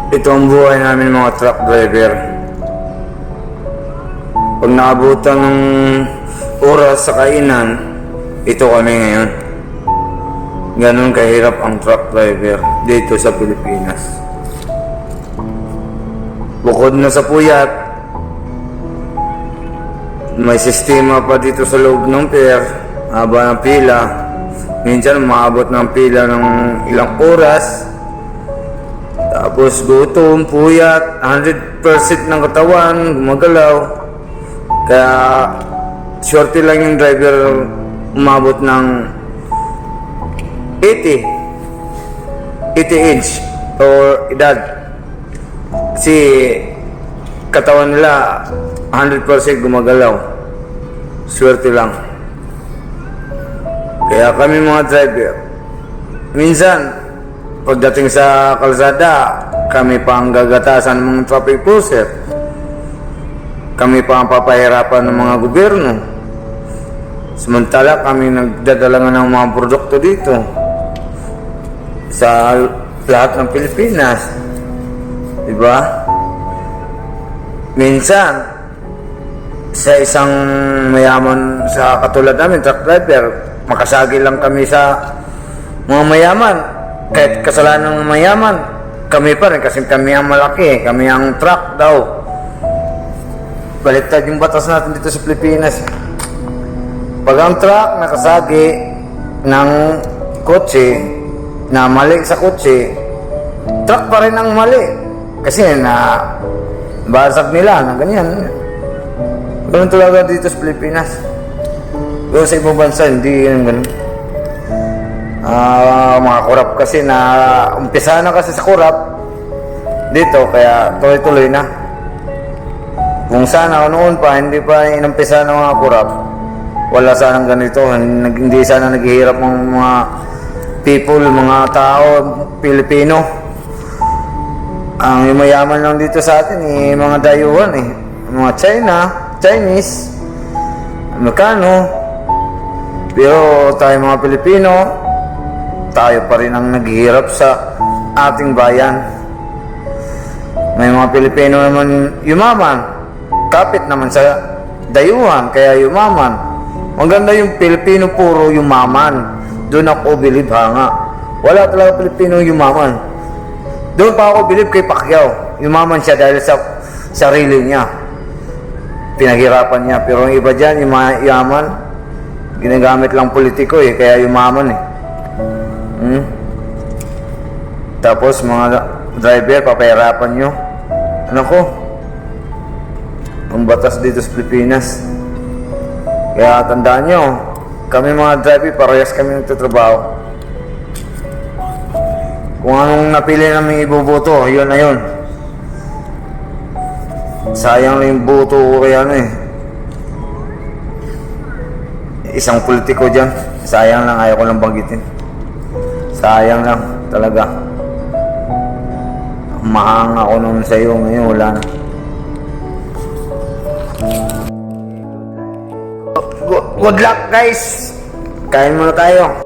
Ito ang buhay namin mga truck driver. Pag naabutan ng oras sa kainan, ito kami ngayon. Ganon kahirap ang truck driver dito sa Pilipinas. Bukod na sa puyat, may sistema pa dito sa loob ng pier, haba ng pila. Minsan maabot ng pila ng ilang oras. Tapos gutom, puyat, 100% ng katawan, gumagalaw. Kaya shorty lang yung driver umabot ng 80 inch or edad. Kasi katawan nila 100% gumagalaw. Swerte lang. Kaya kami mga driver, minsan pagdating sa kalsada, kami pa ang gagatasan ng mga traffic enforcer. Kami pa ang papahirapan ng mga gobyerno. Samantala kami nagdadala ng mga produkto dito sa lahat ng Pilipinas. Diba? Minsan, sa isang mayaman sa katulad namin, truck driver, makasagi lang kami sa mga mayaman. Kahit kasalanan ng mayaman, kami pa rin kasi kami ang malaki, kami ang truck daw. Baliktad yung batas natin dito sa Pilipinas. Pag ang truck nakasagi ng kotse na mali sa kotse, truck pa rin ang mali. Kasi na basag nila na ganyan. Ganun talaga dito sa Pilipinas. Pero sa ibang bansa, hindi yung ganun. Mga kurap kasi na umpisa na kasi sa kurap dito, kaya tuloy-tuloy na. Kung sana noon pa hindi pa inumpisa ng mga kurap, wala sanang ganito, hindi sana naghihirap ng mga people, mga tao Pilipino. Ang mayaman lang dito sa atin mga dayuhan mga Chinese, Amerikano. Pero tayo mga Pilipino, tayo pa rin ang naghihirap sa ating bayan. May mga Pilipino naman yumaman, kapit naman sa dayuhan, kaya yumaman. Maganda yung Pilipino puro yumaman. Doon ako bilib nga. Wala talaga Pilipino yumaman. Doon pa ako bilib kay Pacquiao. Yumaman siya dahil sa sarili niya. Pinaghirapan niya. Pero ang iba dyan, yumaman, ginagamit lang politiko kaya yumaman Tapos mga driver, papahirapan nyo. Ano ko? Ang batas dito sa Pilipinas. Kaya tandaan nyo, kami mga driver, parehas kami nagtatrabaho. Kung anong napili namin iboboto, yun na yun. Sayang lang yung boto ko kaya isang politiko dyan. Sayang lang, ayaw ko lang banggitin. Sayang lang talaga. Mahang ako naman sa iyo ngayon, wala na. Good luck guys. Kain muna tayo.